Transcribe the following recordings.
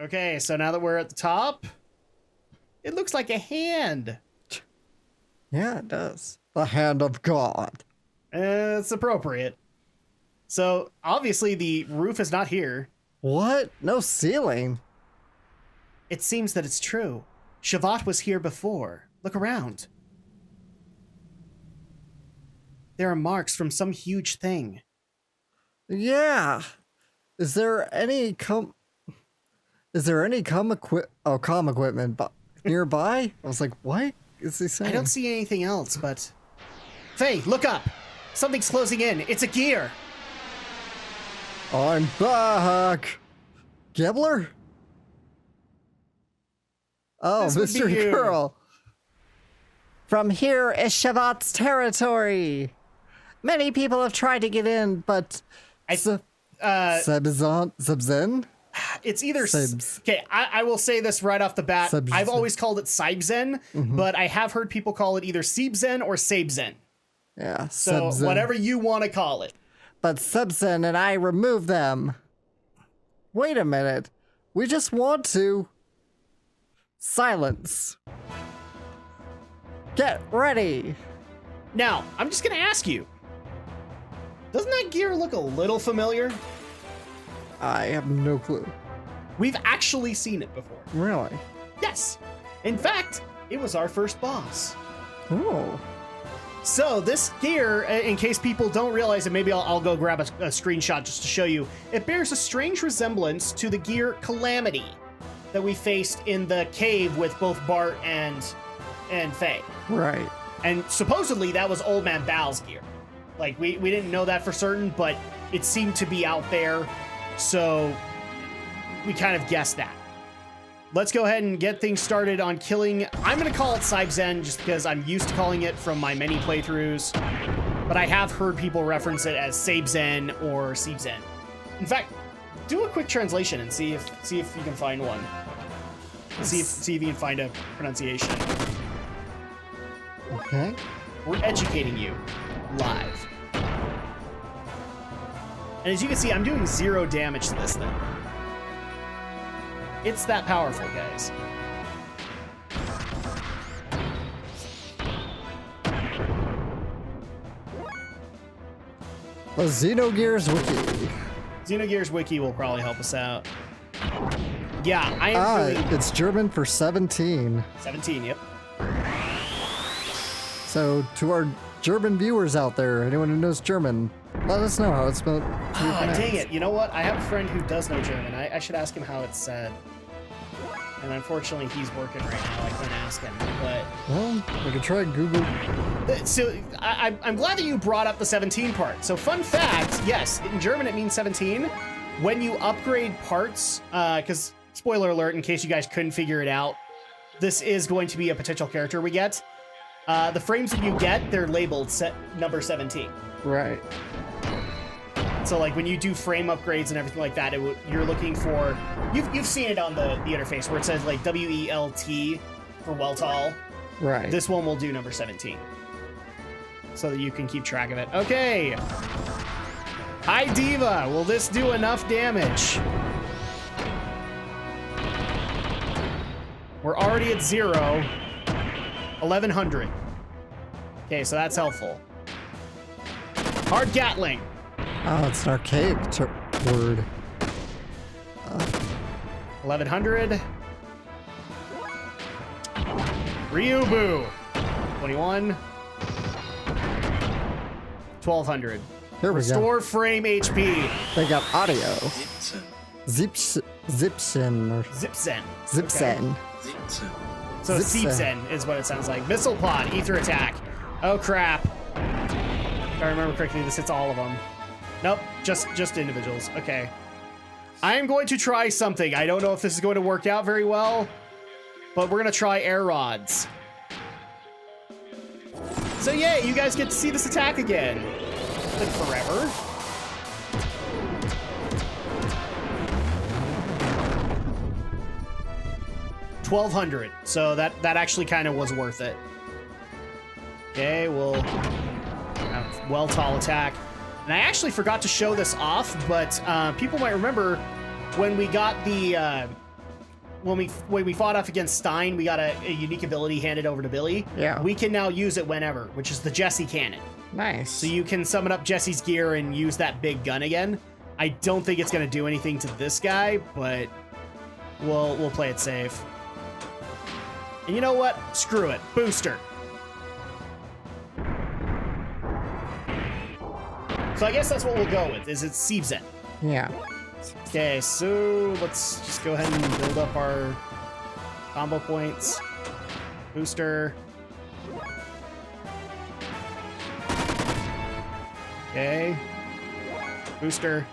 Okay, so now that we're at the top, it looks like a hand. Yeah, it does. The hand of God. It's appropriate. So, obviously, the roof is not here. What? No ceiling. It seems that it's true. Shevat was here before. Look around. There are marks from some huge thing. Yeah. Is there any comm equipment nearby? I was like, what is he saying? I don't see anything else, but... Faye, look up! Something's closing in. It's a gear! I'm back! Gibbler? Oh, This would be Mystery you. Girl. From here is Shevat's territory. Many people have tried to get in, but... Seibzehn? It's either... Seibz. Okay, I will say this right off the bat. Seibzehn. I've always called it Seibzehn, but I have heard people call it either Seibzehn or Seibzehn. Yeah, So Seibzehn. whatever you want to call it. But Seibzehn and I remove them. Wait a minute. We just want to... Silence. Get ready. Now, I'm just going to ask you. Doesn't that gear look a little familiar? I have no clue. We've actually seen it before. Really? Yes. In fact, it was our first boss. Oh. So this gear, in case people don't realize it, maybe I'll go grab a screenshot just to show you. It bears a strange resemblance to the gear Calamity that we faced in the cave with both Bart and Faye. Right. And supposedly that was Old Man Bal's gear. Like, we didn't know that for certain, but it seemed to be out there, so we kind of guessed that. Let's go ahead and get things started on killing. I'm going to call it Seibzehn just because I'm used to calling it from my many playthroughs, but I have heard people reference it as Seibzehn or Seibzehn. In fact, do a quick translation and see if you can find one. See if you can find a pronunciation. Okay. We're educating you live. And as you can see, I'm doing 0 damage to this thing. It's that powerful, guys. The Xenogears Wiki. Xenogears Wiki will probably help us out. Yeah, I am really... It's German for 17. 17, yep. So, to our German viewers out there, anyone who knows German, let us know how it's spelled. Oh, dang it. You know what? I have a friend who does know German. I should ask him how it's said. And unfortunately, he's working right now. I couldn't ask him, but... Well, we could try Google. So, I'm glad that you brought up the 17 part. So, fun fact, yes, in German it means 17. When you upgrade parts, because, spoiler alert, in case you guys couldn't figure it out, this is going to be a potential character we get. The frames that you get, they're labeled number 17. Right. So, like, when you do frame upgrades and everything like that, you're looking for... You've seen it on the interface where it says, like, WELT for Weltall. Right. This one will do number 17. So that you can keep track of it. Okay. Hi, Diva. Will this do enough damage? We're already at 0. 1100. Okay, so that's helpful. Hard Gatling. Oh, it's an archaic word. 1100. Ryubu. 21. 1200. Here we Restore go. frame HP. They got audio. Zipsen or Zipzen. Zipsen. So Zipzen. Seibzehn is what it sounds like. Missile pod, ether attack. Oh crap. If I remember correctly, this hits all of them. Nope, just individuals. Okay. I am going to try something. I don't know if this is going to work out very well, but we're going to try air rods. So yeah, you guys get to see this attack again. Took forever. $1,200. So that actually kind of was worth it. Okay, we'll have Weltall attack. And I actually forgot to show this off, but people might remember when we got the when we fought off against Stein, we got a unique ability handed over to Billy. Yeah. We can now use it whenever, which is the Jesse cannon. Nice. So you can summon up Jesse's gear and use that big gun again. I don't think it's going to do anything to this guy, but we'll play it safe. And you know what? Screw it. Booster. So I guess that's what we'll go with, is it's Seibzehn. Yeah. Okay, so let's just go ahead and build up our combo points. Booster. Okay. Booster.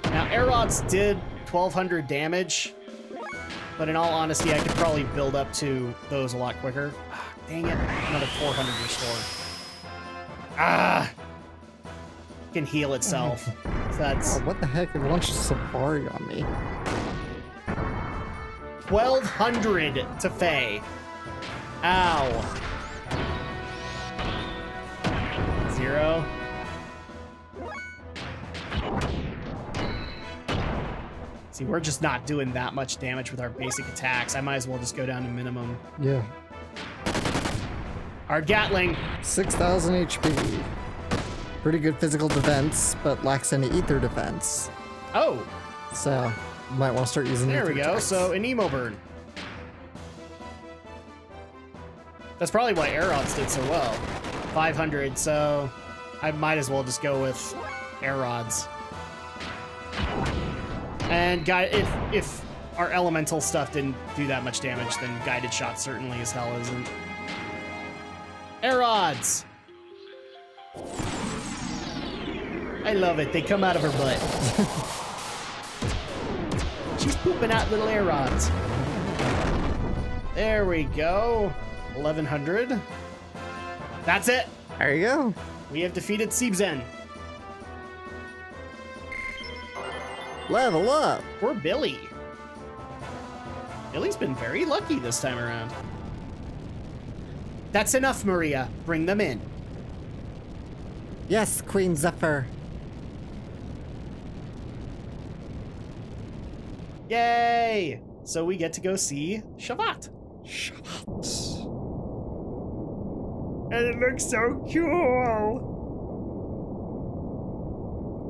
Now, Aerods did 1,200 damage, but in all honesty, I could probably build up to those a lot quicker. Ah, dang it. Another 400 restore. Ah! Can heal itself. So that's... Oh, what the heck? It launched Safari on me. 1,200 to Faye. Ow. 0. See, we're just not doing that much damage with our basic attacks. I might as well just go down to minimum. Yeah. Our Gatling. 6,000 HP. Pretty good physical defense, but lacks any ether defense. Oh. So, might want to start using There ether we go. attacks. So, an Emo Burn. That's probably why Aerods did so well. 500, so I might as well just go with Aerods. And if our elemental stuff didn't do that much damage, then Guided Shot certainly as hell isn't. Aerods! I love it. They come out of her butt. She's pooping out little Aerods. There we go. 1,100. That's it. There you go. We have defeated Seibzehn. Level up. Poor Billy. Billy's been very lucky this time around. That's enough, Maria. Bring them in. Yes, Queen Zephyr. Yay! So we get to go see Shevat. Shevat. And it looks so cool.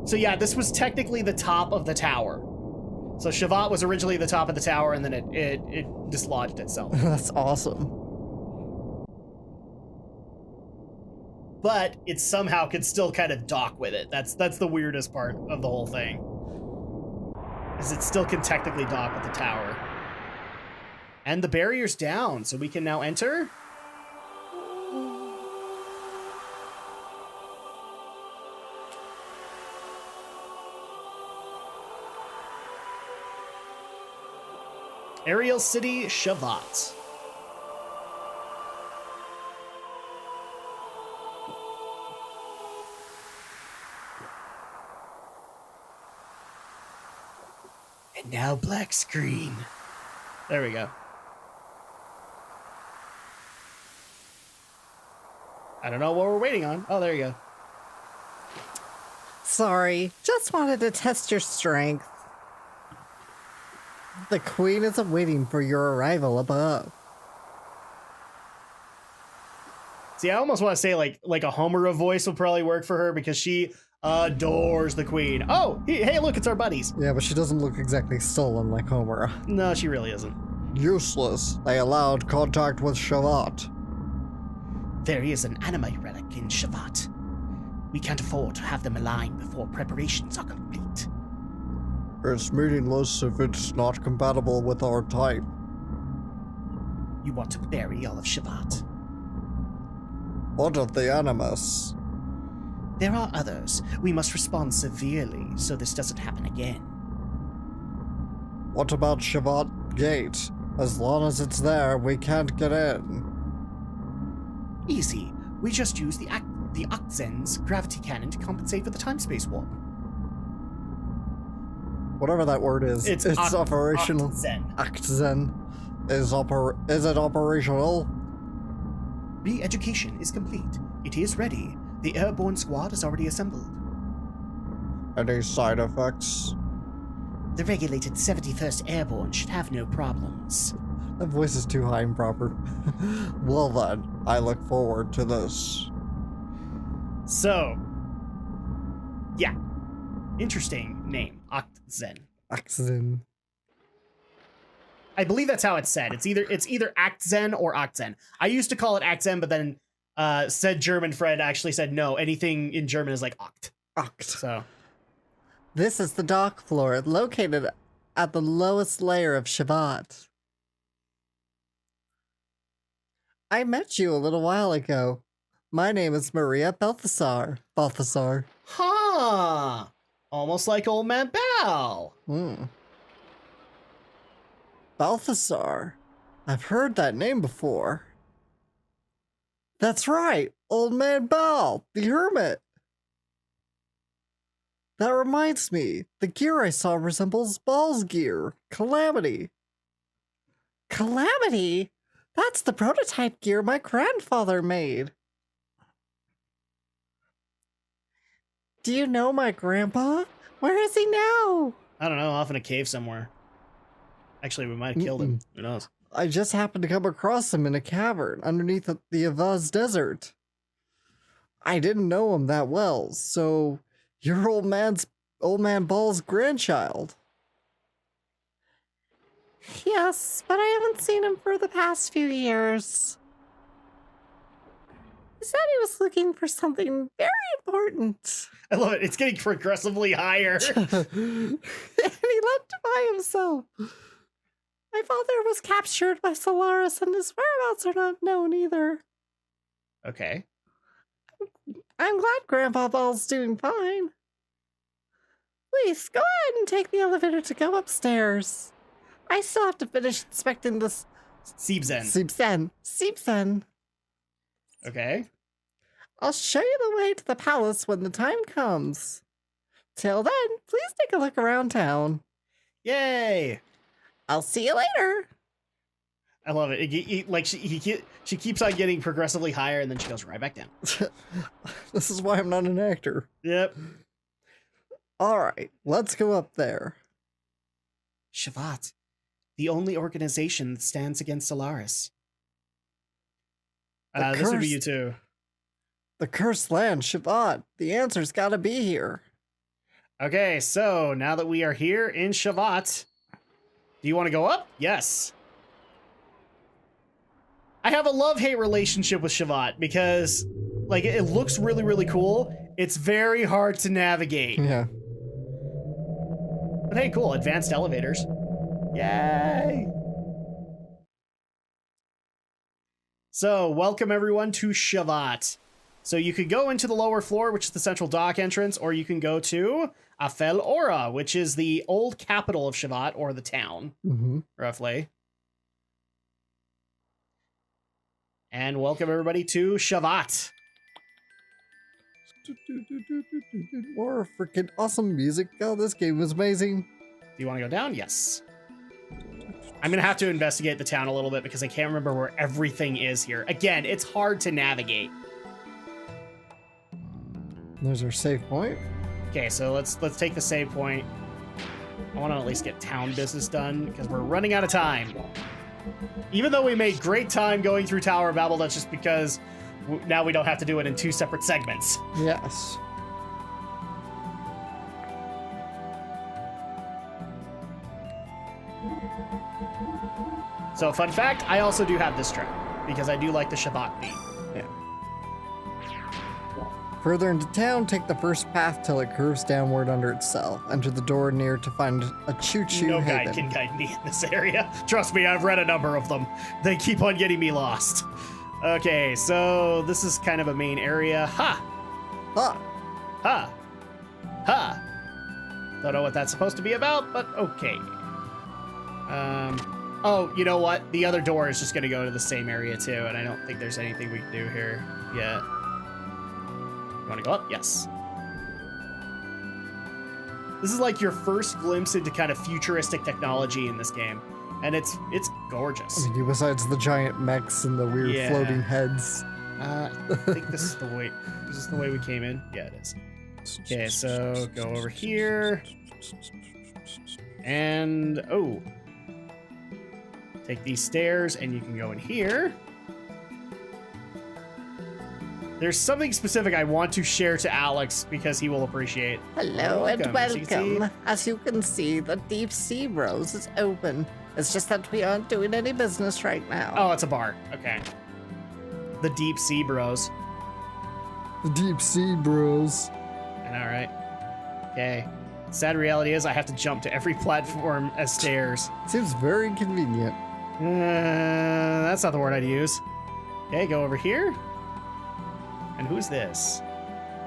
So yeah, this was technically the top of the tower. So Shevat was originally the top of the tower, and then it dislodged itself. That's awesome. But it somehow could still kind of dock with it. That's the weirdest part of the whole thing. Is it still can technically dock with the tower. And the barrier's down, so we can now enter. Aerial City, Shevat. And now black screen. There we go. I don't know what we're waiting on. Oh, there you go. Sorry, just wanted to test your strength. The Queen is waiting for your arrival above. See, I almost want to say like a Homura voice would probably work for her because she adores the Queen. Oh, hey, look, it's our buddies. Yeah, but she doesn't look exactly stolen like Homura. No, she really isn't. Useless. They allowed contact with Shevat. There is an anime relic in Shevat. We can't afford to have them aligned before preparations are complete. It's meaningless if it's not compatible with our type. You want to bury all of Shevat? What of the Animus? There are others. We must respond severely so this doesn't happen again. What about Shevat Gate? As long as it's there, we can't get in. Easy. We just use the Oxen's gravity cannon to compensate for the time-space warp. Whatever that word is, it's operational. Oxen. Oxen. Is it operational? Re-education is complete. It is ready. The airborne squad is already assembled. Any side effects? The regulated 71st Airborne should have no problems. That voice is too high and proper. Well then, I look forward to this. So, yeah. Interesting name, Octzen. Oxygen. I believe that's how it's said. It's either Actzen or Octzen. I used to call it Actzen, but then said German friend actually said no. Anything in German is like Oct. Oct. So This is the dock floor, located at the lowest layer of Shevat. I met you a little while ago. My name is Maria Balthasar. Balthasar. huh. Almost like Old Man Bal. Balthasar. I've heard that name before. That's right, Old Man Bal, the hermit. That reminds me, the gear I saw resembles Bal's gear, Calamity. Calamity? That's the prototype gear my grandfather made. Do you know my grandpa? Where is he now? I don't know, off in a cave somewhere. Actually, we might have killed him. Who knows? I just happened to come across him in a cavern underneath the Avaz Desert. I didn't know him that well, so you're old man Ball's grandchild. Yes, but I haven't seen him for the past few years. He said he was looking for something very important. I love it. It's getting progressively higher. And he left by himself. My father was captured by Solaris, and his whereabouts are not known either. Okay. I'm glad Grandpa Ball's doing fine. Please, go ahead and take the elevator to go upstairs. I still have to finish inspecting this... Seibzehn. Seibzehn. Okay. I'll show you the way to the palace when the time comes. Till then, please take a look around town. Yay! I'll see you later. I love it. She keeps on getting progressively higher, and then she goes right back down. This is why I'm not an actor. Yep. All right, let's go up there. Shevat, the only organization that stands against Solaris. This would be you too. The cursed land, Shevat. The answer's gotta be here. Okay, so now that we are here in Shevat, do you want to go up? Yes. I have a love-hate relationship with Shevat because, like, it looks really, really cool. It's very hard to navigate. Yeah. But hey, cool. Advanced elevators. Yay! So, welcome everyone to Shevat. So you could go into the lower floor, which is the central dock entrance, or you can go to Afel Ora, which is the old capital of Shevat, or the town, roughly. And welcome everybody to Shevat. More freaking awesome music. Oh, this game was amazing. Do you want to go down? Yes. I'm going to have to investigate the town a little bit because I can't remember where everything is here. Again, it's hard to navigate. There's our save point. Okay, so let's take the save point. I want to at least get town business done because we're running out of time. Even though we made great time going through Tower of Babel, that's just because now we don't have to do it in two separate segments. Yes. So, fun fact, I also do have this track because I do like the Shevat theme. Yeah. Further into town, take the first path till it curves downward under itself. Enter the door near to find a choo-choo No haven. guide can guide me in this area. Trust me, I've read a number of them. They keep on getting me lost. Okay, so this is kind of a main area. Ha! Ha! Ha! Ha! Don't know what that's supposed to be about, but okay. Oh, you know what? The other door is just going to go to the same area too, and I don't think there's anything we can do here yet. You want to go up? Yes. This is like your first glimpse into kind of futuristic technology in this game, and it's gorgeous. I mean, besides the giant mechs and the weird floating heads. I think this is the way. Is this the way we came in? Yeah, it is. Okay, so go over here. And, oh. Take these stairs and you can go in here. There's something specific I want to share to Alex because he will appreciate. Hello and As you can see. welcome. As you can see, the Deep Sea Rose is open. It's just that we aren't doing any business right now. Oh, it's a bar. Okay. The Deep Sea Bros. The Deep Sea Bros. All right. Okay. Sad reality is I have to jump to every platform as stairs. Seems very convenient. That's not the word I'd use. Okay, go over here. And who's this?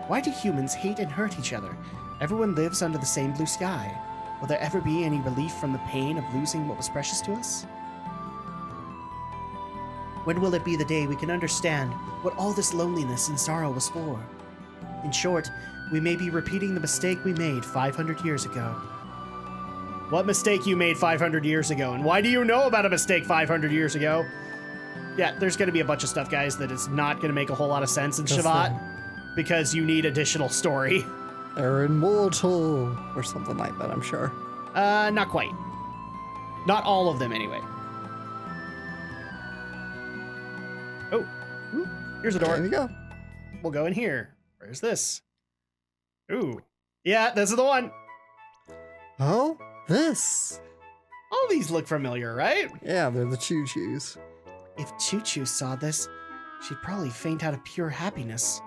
Why do humans hate and hurt each other? Everyone lives under the same blue sky. Will there ever be any relief from the pain of losing what was precious to us? When will it be the day we can understand what all this loneliness and sorrow was for? In short, we may be repeating the mistake we made 500 years ago. What mistake you made 500 years ago? And why do you know about a mistake 500 years ago? Yeah, there's going to be a bunch of stuff, guys, that is not going to make a whole lot of sense in Shevat because you need additional story. They're immortal or something like that, I'm sure. Not quite. Not all of them, anyway. Oh, here's a door. There you go. We'll go in here. Where's this? Ooh. Yeah, this is the one. Oh, this. All these look familiar, right? Yeah, they're the choo-choos. If Choo-Choo saw this, she'd probably faint out of pure happiness.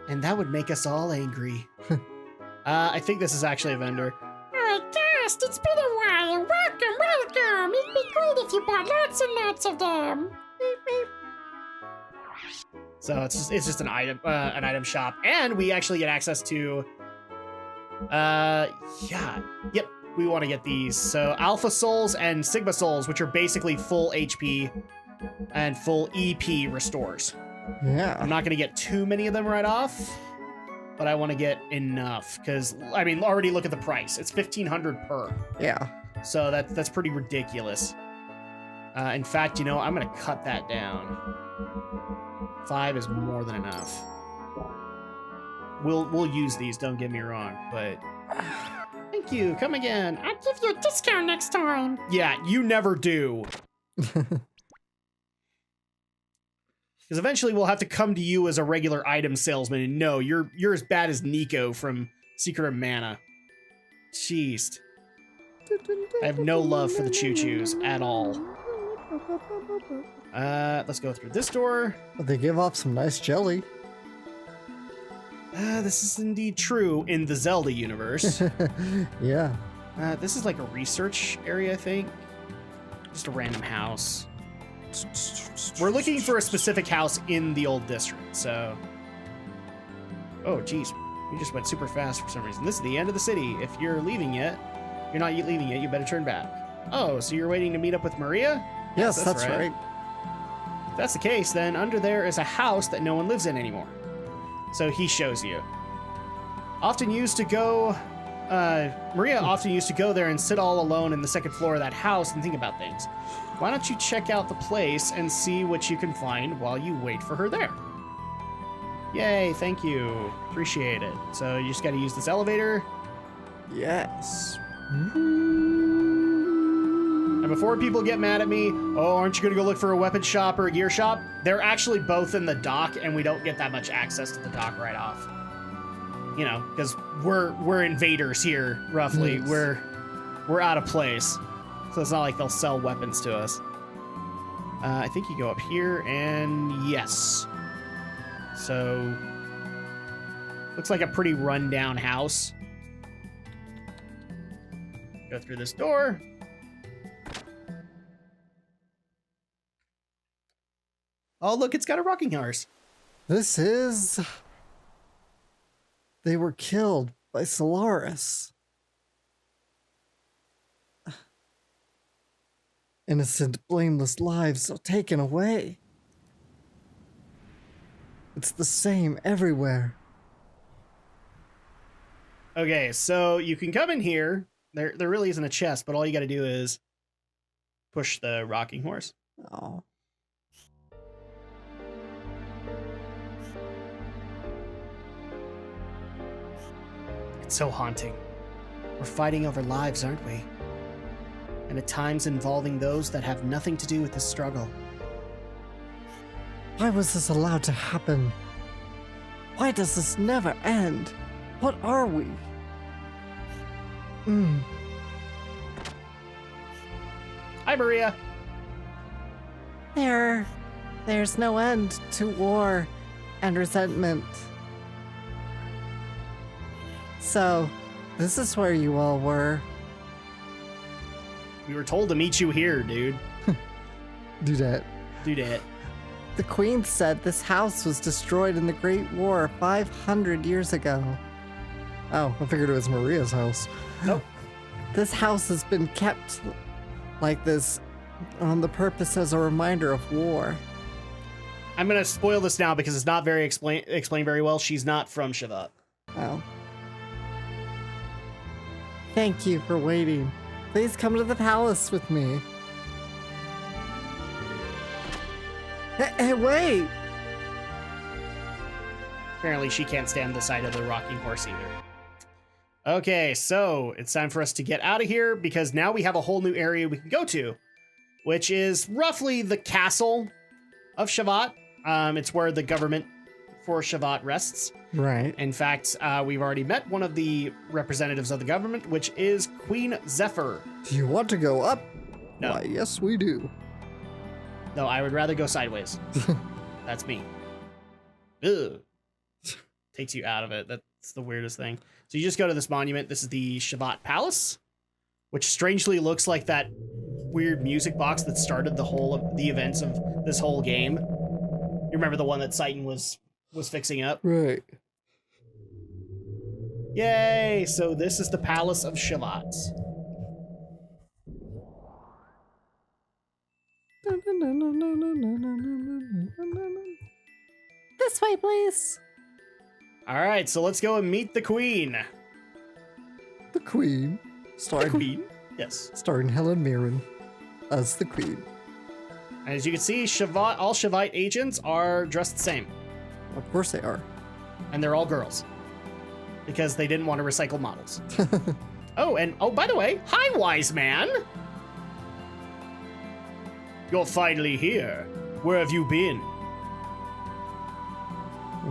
And that would make us all angry. I think this is actually a vendor. Oh, Ghost, it's been a while. Welcome. It'd be great if you bought lots and lots of them. So it's just an item shop, and we actually get access to. Yep. We want to get these. So Alpha Souls and Sigma Souls, which are basically full HP and full EP restores. Yeah. I'm not going to get too many of them right off, but I want to get enough because, I mean, already look at the price. It's 1,500 per. Yeah. So that's pretty ridiculous. In fact, you know, I'm going to cut that down. 5 is more than enough. We'll use these, don't get me wrong, but thank you. Come again. I'll give you a discount next time. Yeah, you never do. Because eventually we'll have to come to you as a regular item salesman, and no, you're as bad as Nico from Secret of Mana. Jeez. I have no love for the choo-choos at all. Let's go through this door. But they give off some nice jelly. This is indeed true in the Zelda universe. Yeah. This is like a research area, I think. Just a random house. We're looking for a specific house in the old district, so... Oh, geez. We just went super fast for some reason. This is the end of the city. If you're leaving yet, you're not leaving yet, you better turn back. Oh, so you're waiting to meet up with Maria? Yes, that's right. If that's the case, then under there is a house that no one lives in anymore. So he shows you. Maria often used to go there and sit all alone in the second floor of that house and think about things. Why don't you check out the place and see what you can find while you wait for her there? Yay, thank you. Appreciate it. So you just gotta use this elevator. Yes. And before people get mad at me, oh, aren't you gonna go look for a weapon shop or a gear shop? They're actually both in the dock, and we don't get that much access to the dock right off. You know, because we're invaders here, roughly. Yes. We're out of place. So it's not like they'll sell weapons to us. I think you go up here, and yes. So, looks like a pretty rundown house. Go through this door. Oh, look, it's got a rocking horse. This is... They were killed by Solaris. Innocent, blameless lives are taken away. It's the same everywhere. Okay, so you can come in here. There really isn't a chest, but all you got to do is push the rocking horse. Oh. So haunting. We're fighting over lives, aren't we? And at times involving those that have nothing to do with this struggle. Why was this allowed to happen? Why does this never end? What are we? Hi, Maria. There's no end to war and resentment. So, this is where you all were. We were told to meet you here, dude. Do that. Do that. The Queen said this house was destroyed in the Great War 500 years ago. Oh, I figured it was Maria's house. Nope. This house has been kept like this on the purpose as a reminder of war. I'm gonna spoil this now because it's not very explained very well. She's not from Shevat. Oh. Thank you for waiting. Please come to the palace with me. Hey, wait! Apparently she can't stand the sight of the rocking horse either. Okay, so it's time for us to get out of here because now we have a whole new area we can go to, which is roughly the castle of Shevat. It's where the government for Shevat rests. Right. In fact, we've already met one of the representatives of the government, which is Queen Zephyr. Do you want to go up? No. Why, yes, we do. No, I would rather go sideways. That's me. Ugh. Takes you out of it. That's the weirdest thing. So you just go to this monument. This is the Shevat Palace, which strangely looks like that weird music box that started the whole of the events of this whole game. You remember the one that Satan was fixing up? Right. Yay! So this is the Palace of Shevat. This way, please. All right, so let's go and meet the Queen. The Queen. The Queen? Yes. Starring Helen Mirren as the Queen. And as you can see, all Shevite agents are dressed the same. Of course they are. And they're all girls. Because they didn't want to recycle models. Oh, by the way, hi, wise man! You're finally here. Where have you been?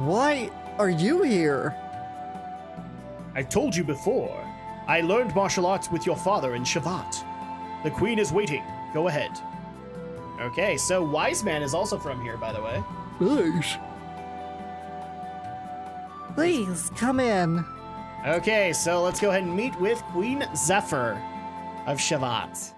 Why are you here? I told you before. I learned martial arts with your father in Shevat. The queen is waiting. Go ahead. Okay, so Wise Man is also from here, by the way. Nice. Please, come in. Okay, so let's go ahead and meet with Queen Zephyr of Shevat.